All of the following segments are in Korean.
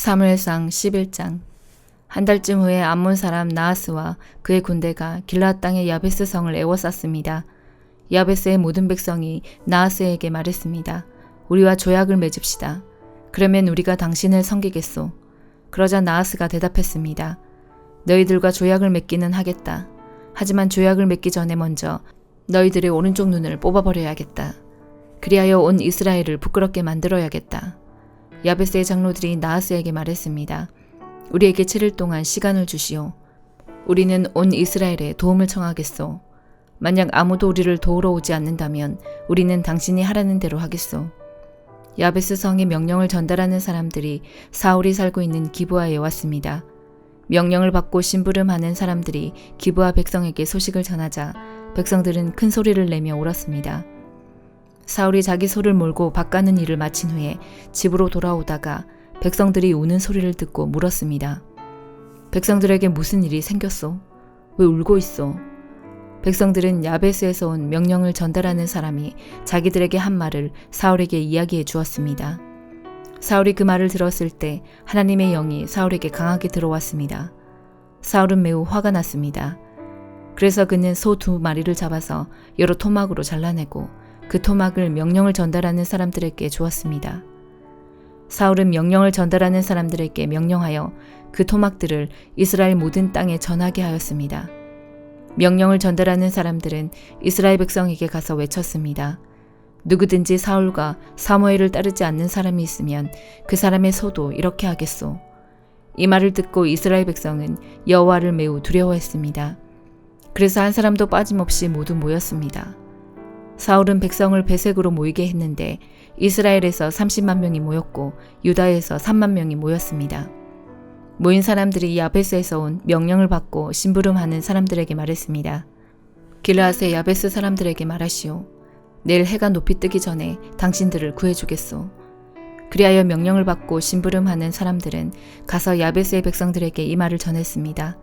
사무엘상 11장. 한 달쯤 후에 암몬 사람 나하스와 그의 군대가 길르앗 땅의 야베스 성을 에워쌌습니다. 야베스의 모든 백성이 나하스에게 말했습니다. 우리와 조약을 맺읍시다. 그러면 우리가 당신을 섬기겠소. 그러자 나하스가 대답했습니다. 너희들과 조약을 맺기는 하겠다. 하지만 조약을 맺기 전에 먼저 너희들의 오른쪽 눈을 뽑아버려야겠다. 그리하여 온 이스라엘을 부끄럽게 만들어야겠다. 야베스의 장로들이 나하스에게 말했습니다. 우리에게 7일 동안 시간을 주시오. 우리는 온 이스라엘에 도움을 청하겠소. 만약 아무도 우리를 도우러 오지 않는다면 우리는 당신이 하라는 대로 하겠소. 야베스 성의 명령을 전달하는 사람들이 사울이 살고 있는 기브아에 왔습니다. 명령을 받고 심부름하는 사람들이 기브아 백성에게 소식을 전하자 백성들은 큰 소리를 내며 울었습니다. 사울이 자기 소를 몰고 밥 가는 일을 마친 후에 집으로 돌아오다가 백성들이 우는 소리를 듣고 물었습니다. 백성들에게 무슨 일이 생겼소? 왜 울고 있어? 백성들은 야베스에서 온 명령을 전달하는 사람이 자기들에게 한 말을 사울에게 이야기해 주었습니다. 사울이 그 말을 들었을 때 하나님의 영이 사울에게 강하게 들어왔습니다. 사울은 매우 화가 났습니다. 그래서 그는 소 2마리를 잡아서 여러 토막으로 잘라내고 그 토막을 명령을 전달하는 사람들에게 주었습니다. 사울은 명령을 전달하는 사람들에게 명령하여 그 토막들을 이스라엘 모든 땅에 전하게 하였습니다. 명령을 전달하는 사람들은 이스라엘 백성에게 가서 외쳤습니다. 누구든지 사울과 사무엘을 따르지 않는 사람이 있으면 그 사람의 소도 이렇게 하겠소. 이 말을 듣고 이스라엘 백성은 여호와를 매우 두려워했습니다. 그래서 한 사람도 빠짐없이 모두 모였습니다. 사울은 백성을 배색으로 모이게 했는데 이스라엘에서 30만 명이 모였고 유다에서 3만 명이 모였습니다. 모인 사람들이 야베스에서 온 명령을 받고 심부름하는 사람들에게 말했습니다. 길르앗의 야베스 사람들에게 말하시오. 내일 해가 높이 뜨기 전에 당신들을 구해주겠소. 그리하여 명령을 받고 심부름하는 사람들은 가서 야베스의 백성들에게 이 말을 전했습니다.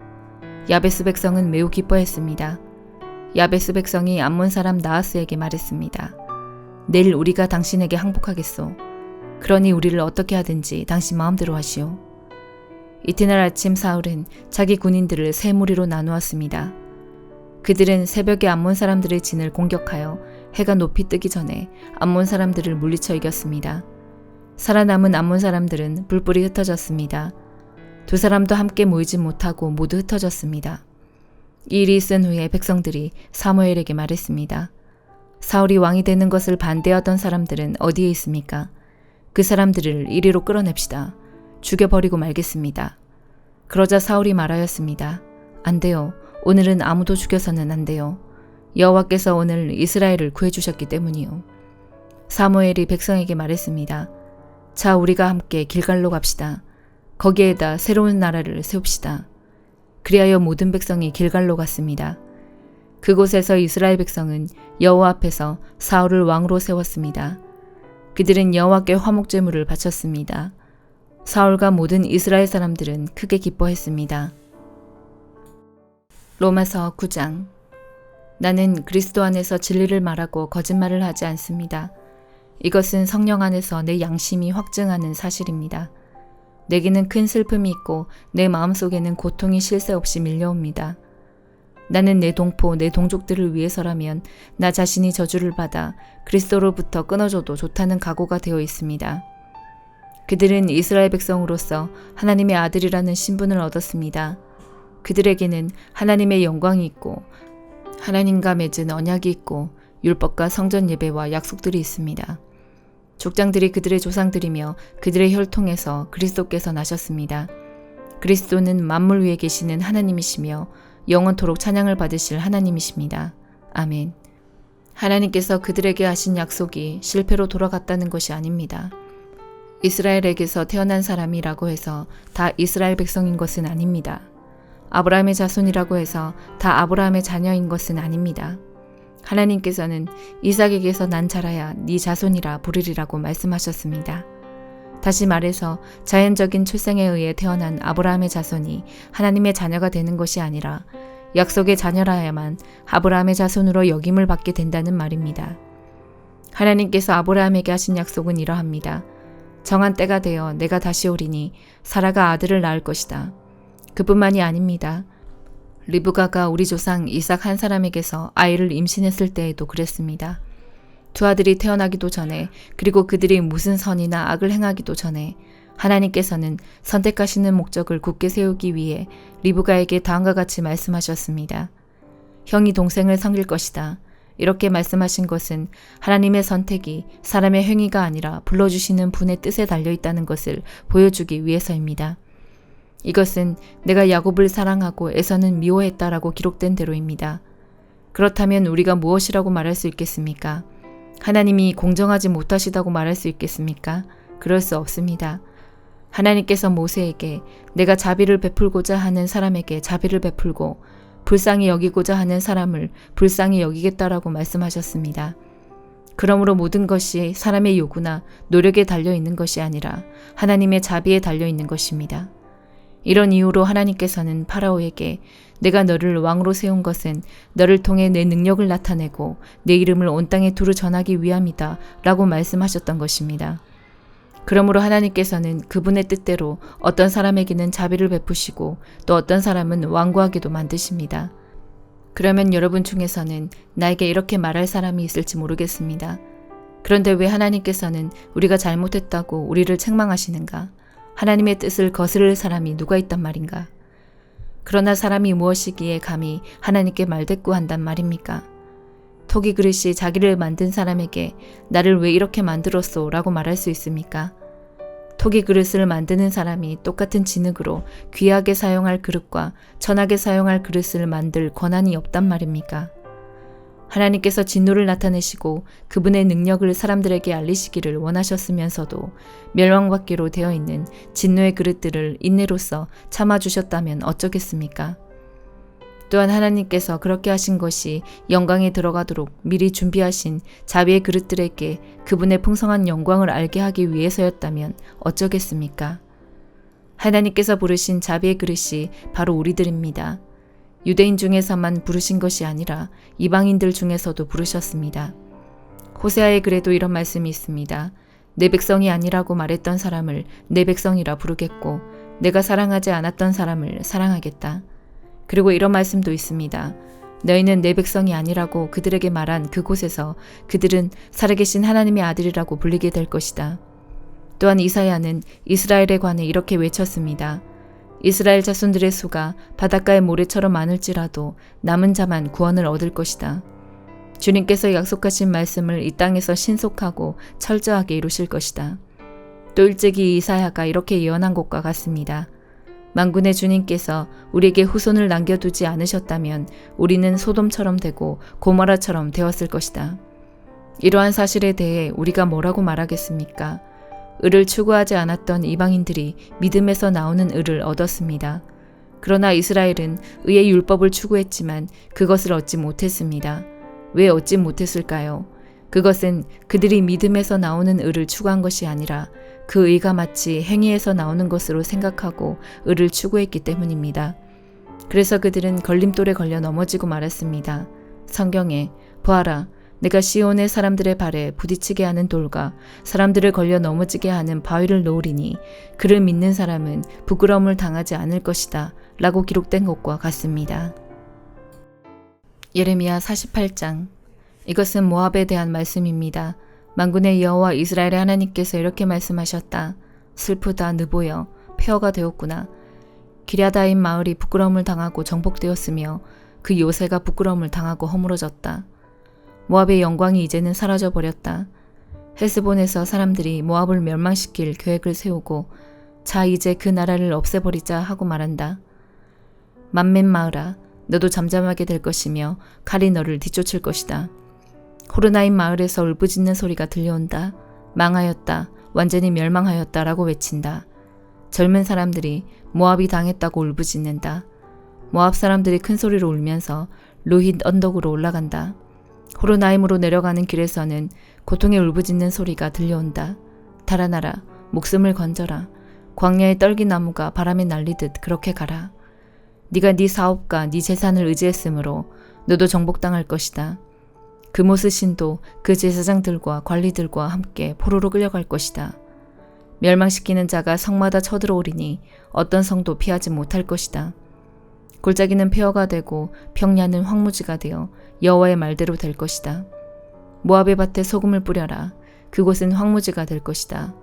야베스 백성은 매우 기뻐했습니다. 야베스 백성이 암몬 사람 나하스에게 말했습니다. 내일 우리가 당신에게 항복하겠소. 그러니 우리를 어떻게 하든지 당신 마음대로 하시오. 이튿날 아침 사울은 자기 군인들을 세 무리로 나누었습니다. 그들은 새벽에 암몬 사람들의 진을 공격하여 해가 높이 뜨기 전에 암몬 사람들을 물리쳐 이겼습니다. 살아남은 암몬 사람들은 뿔뿔이 흩어졌습니다. 두 사람도 함께 모이지 못하고 모두 흩어졌습니다. 이 일이 있은 후에 백성들이 사무엘에게 말했습니다. 사울이 왕이 되는 것을 반대하던 사람들은 어디에 있습니까? 그 사람들을 이리로 끌어냅시다. 죽여버리고 말겠습니다. 그러자 사울이 말하였습니다. 안 돼요. 오늘은 아무도 죽여서는 안 돼요. 여호와께서 오늘 이스라엘을 구해주셨기 때문이요. 사무엘이 백성에게 말했습니다. 자, 우리가 함께 길갈로 갑시다. 거기에다 새로운 나라를 세웁시다. 그리하여 모든 백성이 길갈로 갔습니다. 그곳에서 이스라엘 백성은 여호와 앞에서 사울을 왕으로 세웠습니다. 그들은 여호와께 화목제물을 바쳤습니다. 사울과 모든 이스라엘 사람들은 크게 기뻐했습니다. 로마서 9장. 나는 그리스도 안에서 진리를 말하고 거짓말을 하지 않습니다. 이것은 성령 안에서 내 양심이 확증하는 사실입니다. 내게는 큰 슬픔이 있고 내 마음속에는 고통이 쉴 새 없이 밀려옵니다. 나는 내 동포, 내 동족들을 위해서라면 나 자신이 저주를 받아 그리스도로부터 끊어져도 좋다는 각오가 되어 있습니다. 그들은 이스라엘 백성으로서 하나님의 아들이라는 신분을 얻었습니다. 그들에게는 하나님의 영광이 있고 하나님과 맺은 언약이 있고 율법과 성전 예배와 약속들이 있습니다. 족장들이 그들의 조상들이며 그들의 혈통에서 그리스도께서 나셨습니다. 그리스도는 만물 위에 계시는 하나님이시며 영원토록 찬양을 받으실 하나님이십니다. 아멘. 하나님께서 그들에게 하신 약속이 실패로 돌아갔다는 것이 아닙니다. 이스라엘에게서 태어난 사람이라고 해서 다 이스라엘 백성인 것은 아닙니다. 아브라함의 자손이라고 해서 다 아브라함의 자녀인 것은 아닙니다. 하나님께서는 이삭에게서 난 자라야 네 자손이라 부르리라고 말씀하셨습니다. 다시 말해서 자연적인 출생에 의해 태어난 아브라함의 자손이 하나님의 자녀가 되는 것이 아니라 약속의 자녀라야만 아브라함의 자손으로 여김을 받게 된다는 말입니다. 하나님께서 아브라함에게 하신 약속은 이러합니다. 정한 때가 되어 내가 다시 오리니 사라가 아들을 낳을 것이다. 그뿐만이 아닙니다. 리브가가 우리 조상 이삭 한 사람에게서 아이를 임신했을 때에도 그랬습니다. 두 아들이 태어나기도 전에 그리고 그들이 무슨 선이나 악을 행하기도 전에 하나님께서는 선택하시는 목적을 굳게 세우기 위해 리브가에게 다음과 같이 말씀하셨습니다. 형이 동생을 섬길 것이다. 이렇게 말씀하신 것은 하나님의 선택이 사람의 행위가 아니라 불러주시는 분의 뜻에 달려있다는 것을 보여주기 위해서입니다. 이것은 내가 야곱을 사랑하고 에서는 미워했다라고 기록된 대로입니다. 그렇다면 우리가 무엇이라고 말할 수 있겠습니까? 하나님이 공정하지 못하시다고 말할 수 있겠습니까? 그럴 수 없습니다. 하나님께서 모세에게 내가 자비를 베풀고자 하는 사람에게 자비를 베풀고 불쌍히 여기고자 하는 사람을 불쌍히 여기겠다라고 말씀하셨습니다. 그러므로 모든 것이 사람의 요구나 노력에 달려있는 것이 아니라 하나님의 자비에 달려있는 것입니다. 이런 이유로 하나님께서는 파라오에게 내가 너를 왕으로 세운 것은 너를 통해 내 능력을 나타내고 내 이름을 온 땅에 두루 전하기 위함이다 라고 말씀하셨던 것입니다. 그러므로 하나님께서는 그분의 뜻대로 어떤 사람에게는 자비를 베푸시고 또 어떤 사람은 완고하게도 만드십니다. 그러면 여러분 중에서는 나에게 이렇게 말할 사람이 있을지 모르겠습니다. 그런데 왜 하나님께서는 우리가 잘못했다고 우리를 책망하시는가? 하나님의 뜻을 거스를 사람이 누가 있단 말인가? 그러나 사람이 무엇이기에 감히 하나님께 말대꾸한단 말입니까? 토기 그릇이 자기를 만든 사람에게 나를 왜 이렇게 만들었소? 라고 말할 수 있습니까? 토기 그릇을 만드는 사람이 똑같은 진흙으로 귀하게 사용할 그릇과 천하게 사용할 그릇을 만들 권한이 없단 말입니까? 하나님께서 진노를 나타내시고 그분의 능력을 사람들에게 알리시기를 원하셨으면서도 멸망받기로 되어 있는 진노의 그릇들을 인내로써 참아주셨다면 어쩌겠습니까? 또한 하나님께서 그렇게 하신 것이 영광에 들어가도록 미리 준비하신 자비의 그릇들에게 그분의 풍성한 영광을 알게 하기 위해서였다면 어쩌겠습니까? 하나님께서 부르신 자비의 그릇이 바로 우리들입니다. 유대인 중에서만 부르신 것이 아니라 이방인들 중에서도 부르셨습니다. 호세아의 글에도 이런 말씀이 있습니다. 내 백성이 아니라고 말했던 사람을 내 백성이라 부르겠고 내가 사랑하지 않았던 사람을 사랑하겠다. 그리고 이런 말씀도 있습니다. 너희는 내 백성이 아니라고 그들에게 말한 그곳에서 그들은 살아계신 하나님의 아들이라고 불리게 될 것이다. 또한 이사야는 이스라엘에 관해 이렇게 외쳤습니다. 이스라엘 자손들의 수가 바닷가의 모래처럼 많을지라도 남은 자만 구원을 얻을 것이다. 주님께서 약속하신 말씀을 이 땅에서 신속하고 철저하게 이루실 것이다. 또 일찍이 이사야가 이렇게 예언한 것과 같습니다. 만군의 주님께서 우리에게 후손을 남겨두지 않으셨다면 우리는 소돔처럼 되고 고모라처럼 되었을 것이다. 이러한 사실에 대해 우리가 뭐라고 말하겠습니까? 의를 추구하지 않았던 이방인들이 믿음에서 나오는 의를 얻었습니다. 그러나 이스라엘은 의의 율법을 추구했지만 그것을 얻지 못했습니다. 왜 얻지 못했을까요? 그것은 그들이 믿음에서 나오는 의를 추구한 것이 아니라 그 의가 마치 행위에서 나오는 것으로 생각하고 의를 추구했기 때문입니다. 그래서 그들은 걸림돌에 걸려 넘어지고 말았습니다. 성경에 보아라, 내가 시온의 사람들의 발에 부딪히게 하는 돌과 사람들을 걸려 넘어지게 하는 바위를 놓으리니 그를 믿는 사람은 부끄러움을 당하지 않을 것이다 라고 기록된 것과 같습니다. 예레미야 48장. 이것은 모압에 대한 말씀입니다. 만군의 여호와 이스라엘의 하나님께서 이렇게 말씀하셨다. 슬프다 느보여 폐허가 되었구나. 기랴다임 마을이 부끄러움을 당하고 정복되었으며 그 요새가 부끄러움을 당하고 허물어졌다. 모압의 영광이 이제는 사라져버렸다. 헤스본에서 사람들이 모압을 멸망시킬 계획을 세우고 자 이제 그 나라를 없애버리자 하고 말한다. 만맨 마을아, 너도 잠잠하게 될 것이며 칼이 너를 뒤쫓을 것이다. 호르나임 마을에서 울부짖는 소리가 들려온다. 망하였다. 완전히 멸망하였다 라고 외친다. 젊은 사람들이 모압이 당했다고 울부짖는다. 모압 사람들이 큰 소리로 울면서 루힛 언덕으로 올라간다. 호르나임으로 내려가는 길에서는 고통의 울부짖는 소리가 들려온다. 달아나라. 목숨을 건져라. 광야의 떨기나무가 바람에 날리듯 그렇게 가라. 네가 네 사업과 네 재산을 의지했으므로 너도 정복당할 것이다. 그모스 신도 그 제사장들과 관리들과 함께 포로로 끌려갈 것이다. 멸망시키는 자가 성마다 쳐들어오리니 어떤 성도 피하지 못할 것이다. 골짜기는 폐허가 되고 평야는 황무지가 되어 여호와의 말대로 될 것이다. 모압의 밭에 소금을 뿌려라. 그곳은 황무지가 될 것이다.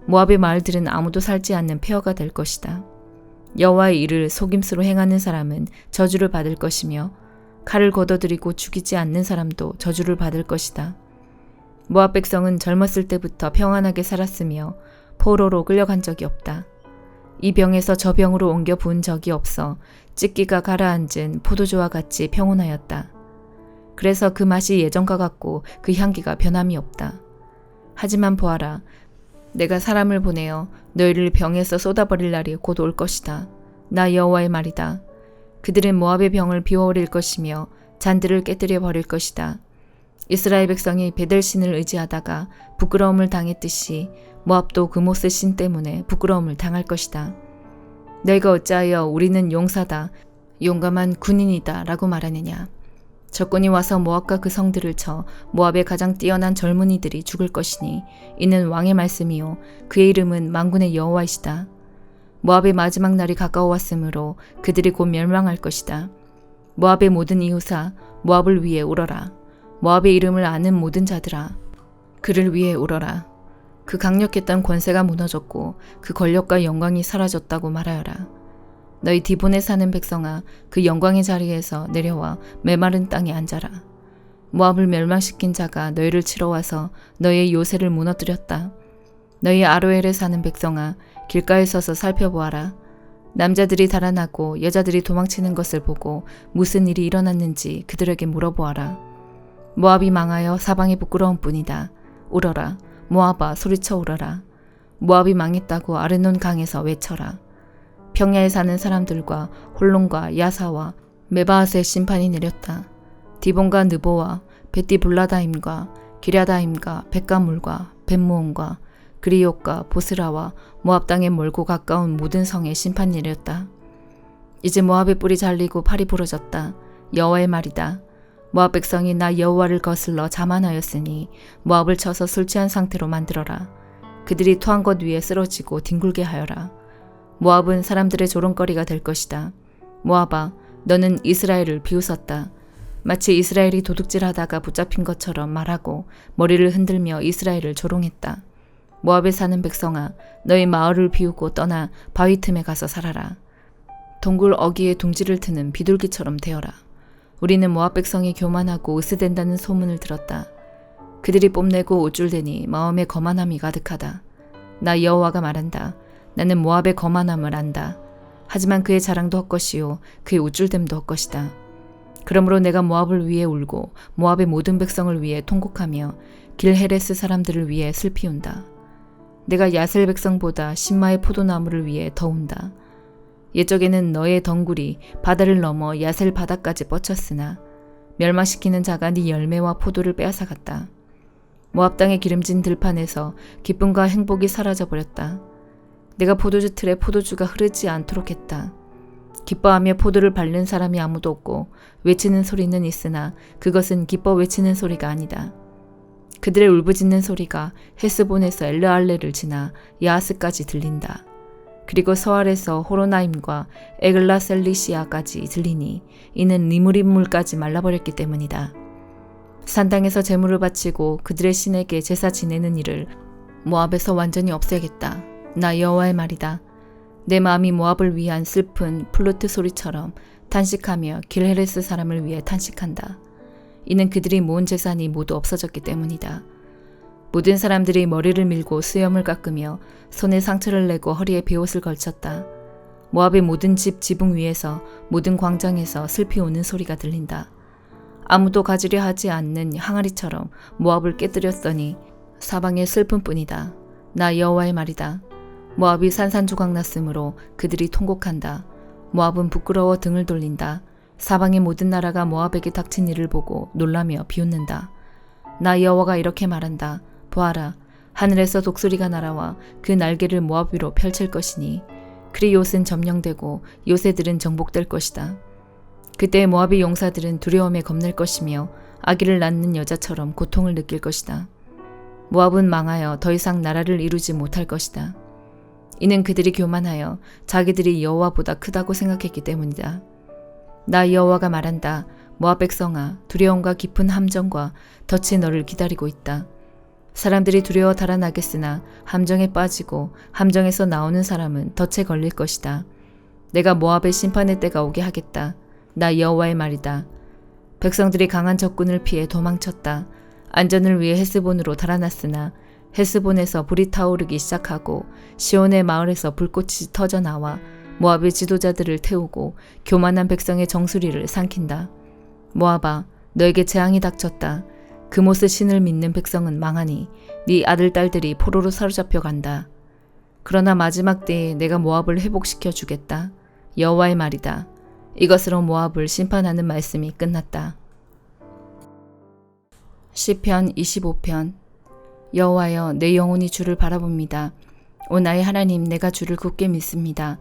모압의 마을들은 아무도 살지 않는 폐허가 될 것이다. 여호와의 일을 속임수로 행하는 사람은 저주를 받을 것이며 칼을 걷어들이고 죽이지 않는 사람도 저주를 받을 것이다. 모압 백성은 젊었을 때부터 평안하게 살았으며 포로로 끌려간 적이 없다. 이 병에서 저 병으로 옮겨 부은 적이 없어 찢기가 가라앉은 포도주와 같이 평온하였다. 그래서 그 맛이 예전과 같고 그 향기가 변함이 없다. 하지만 보아라, 내가 사람을 보내어 너희를 병에서 쏟아버릴 날이 곧 올 것이다. 나 여호와의 말이다. 그들은 모압의 병을 비워버릴 것이며 잔들을 깨뜨려 버릴 것이다. 이스라엘 백성이 베델신을 의지하다가 부끄러움을 당했듯이 모압도 그모스 신 때문에 부끄러움을 당할 것이다. 너희가 어찌하여 우리는 용사다, 용감한 군인이다 라고 말하느냐. 적군이 와서 모압과 그 성들을 쳐 모압의 가장 뛰어난 젊은이들이 죽을 것이니 이는 왕의 말씀이요 그의 이름은 만군의 여호와이시다. 모압의 마지막 날이 가까워왔으므로 그들이 곧 멸망할 것이다. 모압의 모든 이웃아, 모압을 위해 울어라. 모압의 이름을 아는 모든 자들아, 그를 위해 울어라. 그 강력했던 권세가 무너졌고 그 권력과 영광이 사라졌다고 말하여라. 너희 디본에 사는 백성아, 그 영광의 자리에서 내려와 메마른 땅에 앉아라. 모압을 멸망시킨 자가 너희를 치러 와서 너희의 요새를 무너뜨렸다. 너희 아로엘에 사는 백성아, 길가에 서서 살펴보아라. 남자들이 달아나고 여자들이 도망치는 것을 보고 무슨 일이 일어났는지 그들에게 물어보아라. 모압이 망하여 사방이 부끄러운 뿐이다. 울어라. 모압아, 소리쳐 울어라. 모압이 망했다고 아르논 강에서 외쳐라. 평야에 사는 사람들과 홀론과 야사와 메바앗의 심판이 내렸다. 디본과 느보와 베티블라다임과 기랴다임과 백가물과 벳모온과 그리옥과 보스라와 모압 땅에 멀고 가까운 모든 성에 심판이 내렸다. 이제 모압의 뿔이 잘리고 팔이 부러졌다. 여호와의 말이다. 모압 백성이 나 여호와를 거슬러 자만하였으니 모압을 쳐서 술 취한 상태로 만들어라. 그들이 토한 것 위에 쓰러지고 뒹굴게 하여라. 모압은 사람들의 조롱거리가 될 것이다. 모압아, 너는 이스라엘을 비웃었다. 마치 이스라엘이 도둑질하다가 붙잡힌 것처럼 말하고 머리를 흔들며 이스라엘을 조롱했다. 모압에 사는 백성아, 너희 마을을 비우고 떠나 바위 틈에 가서 살아라. 동굴 어귀에 둥지를 트는 비둘기처럼 되어라. 우리는 모압 백성이 교만하고 으스댄다는 소문을 들었다. 그들이 뽐내고 우쭐대니 마음에 거만함이 가득하다. 나 여호와가 말한다. 나는 모압의 거만함을 안다. 하지만 그의 자랑도 헛것이요 그의 우쭐댐도 헛것이다. 그러므로 내가 모압을 위해 울고 모압의 모든 백성을 위해 통곡하며 길헤레스 사람들을 위해 슬피 운다. 내가 야셀 백성보다 신마의 포도나무를 위해 더 운다. 옛적에는 너의 덩굴이 바다를 넘어 야셀 바다까지 뻗쳤으나 멸망시키는 자가 네 열매와 포도를 빼앗아갔다. 모압 땅의 기름진 들판에서 기쁨과 행복이 사라져버렸다. 내가 포도주 틀에 포도주가 흐르지 않도록 했다. 기뻐하며 포도를 밟는 사람이 아무도 없고 외치는 소리는 있으나 그것은 기뻐 외치는 소리가 아니다. 그들의 울부짖는 소리가 헤스본에서 엘르알레를 지나 야하스까지 들린다. 그리고 서알에서 호로나임과 에글라셀리시아까지 들리니 이는 니무림 물까지 말라버렸기 때문이다. 산당에서 제물을 바치고 그들의 신에게 제사 지내는 일을 모압에서 완전히 없애겠다. 나 여호와의 말이다. 내 마음이 모압을 위한 슬픈 플루트 소리처럼 탄식하며 길헤레스 사람을 위해 탄식한다. 이는 그들이 모은 재산이 모두 없어졌기 때문이다. 모든 사람들이 머리를 밀고 수염을 깎으며 손에 상처를 내고 허리에 베옷을 걸쳤다. 모압의 모든 집 지붕 위에서 모든 광장에서 슬피 우는 소리가 들린다. 아무도 가지려 하지 않는 항아리처럼 모압을 깨뜨렸더니 사방에 슬픔뿐이다. 나 여호와의 말이다. 모압이 산산조각 났으므로 그들이 통곡한다. 모압은 부끄러워 등을 돌린다. 사방의 모든 나라가 모압에게 닥친 일을 보고 놀라며 비웃는다. 나 여호와가 이렇게 말한다. 보아라, 하늘에서 독수리가 날아와 그 날개를 모압 위로 펼칠 것이니 크리옷은 점령되고 요새들은 정복될 것이다. 그때 모압의 용사들은 두려움에 겁낼 것이며 아기를 낳는 여자처럼 고통을 느낄 것이다. 모압은 망하여 더 이상 나라를 이루지 못할 것이다. 이는 그들이 교만하여 자기들이 여호와보다 크다고 생각했기 때문이다. 나 여호와가 말한다. 모압 백성아, 두려움과 깊은 함정과 덫이 너를 기다리고 있다. 사람들이 두려워 달아나겠으나 함정에 빠지고 함정에서 나오는 사람은 덫에 걸릴 것이다. 내가 모압의 심판의 때가 오게 하겠다. 나 여호와의 말이다. 백성들이 강한 적군을 피해 도망쳤다. 안전을 위해 헤스본으로 달아났으나 헤스본에서 불이 타오르기 시작하고 시온의 마을에서 불꽃이 터져 나와 모압의 지도자들을 태우고 교만한 백성의 정수리를 삼킨다. 모압아, 너에게 재앙이 닥쳤다. 그모스 신을 믿는 백성은 망하니 네 아들 딸들이 포로로 사로잡혀 간다. 그러나 마지막 때에 내가 모압을 회복시켜 주겠다. 여호와의 말이다. 이것으로 모압을 심판하는 말씀이 끝났다. 시편 25편. 여호와여, 내 영혼이 주를 바라봅니다. 오 나의 하나님, 내가 주를 굳게 믿습니다.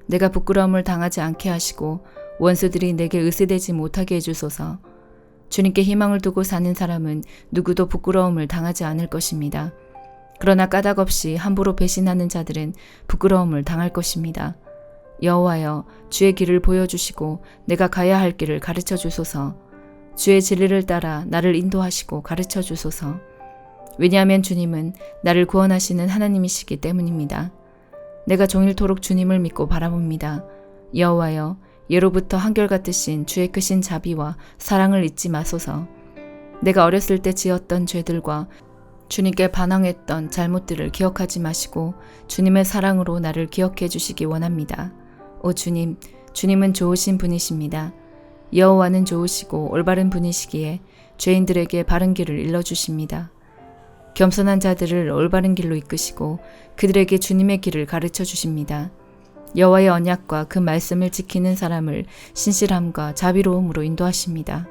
내가 부끄러움을 당하지 않게 하시고 원수들이 내게 의세되지 못하게 해주소서. 주님께 희망을 두고 사는 사람은 누구도 부끄러움을 당하지 않을 것입니다. 그러나 까닭 없이 함부로 배신하는 자들은 부끄러움을 당할 것입니다. 여호와여, 주의 길을 보여주시고 내가 가야 할 길을 가르쳐 주소서. 주의 진리를 따라 나를 인도하시고 가르쳐 주소서. 왜냐하면 주님은 나를 구원하시는 하나님이시기 때문입니다. 내가 종일토록 주님을 믿고 바라봅니다. 여호와여, 예로부터 한결같으신 주의 크신 자비와 사랑을 잊지 마소서. 내가 어렸을 때 지었던 죄들과 주님께 반항했던 잘못들을 기억하지 마시고 주님의 사랑으로 나를 기억해 주시기 원합니다. 오 주님, 주님은 좋으신 분이십니다. 여호와는 좋으시고 올바른 분이시기에 죄인들에게 바른 길을 일러주십니다. 겸손한 자들을 올바른 길로 이끄시고 그들에게 주님의 길을 가르쳐 주십니다. 여호와의 언약과 그 말씀을 지키는 사람을 신실함과 자비로움으로 인도하십니다.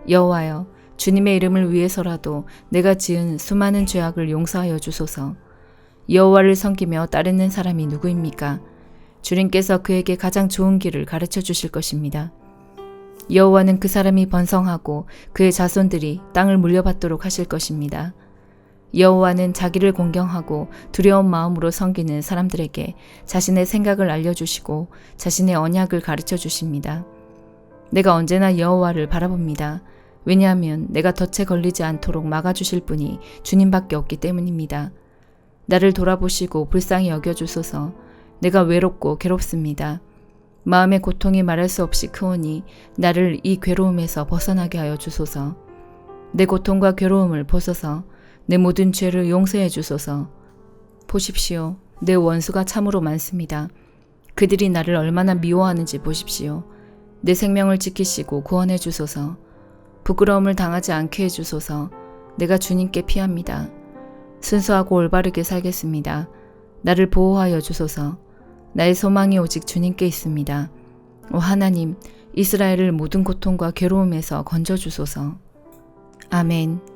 여호와여, 주님의 이름을 위해서라도 내가 지은 수많은 죄악을 용서하여 주소서. 여호와를 섬기며 따르는 사람이 누구입니까? 주님께서 그에게 가장 좋은 길을 가르쳐 주실 것입니다. 여호와는 그 사람이 번성하고 그의 자손들이 땅을 물려받도록 하실 것입니다. 여호와는 자기를 공경하고 두려운 마음으로 섬기는 사람들에게 자신의 생각을 알려주시고 자신의 언약을 가르쳐 주십니다. 내가 언제나 여호와를 바라봅니다. 왜냐하면 내가 덫에 걸리지 않도록 막아주실 분이 주님밖에 없기 때문입니다. 나를 돌아보시고 불쌍히 여겨주소서. 내가 외롭고 괴롭습니다. 마음의 고통이 말할 수 없이 크오니 나를 이 괴로움에서 벗어나게 하여 주소서. 내 고통과 괴로움을 보소서. 내 모든 죄를 용서해 주소서. 보십시오. 내 원수가 참으로 많습니다. 그들이 나를 얼마나 미워하는지 보십시오. 내 생명을 지키시고 구원해 주소서. 부끄러움을 당하지 않게 해주소서. 내가 주님께 피합니다. 순수하고 올바르게 살겠습니다. 나를 보호하여 주소서. 나의 소망이 오직 주님께 있습니다. 오 하나님, 이스라엘을 모든 고통과 괴로움에서 건져주소서. 아멘.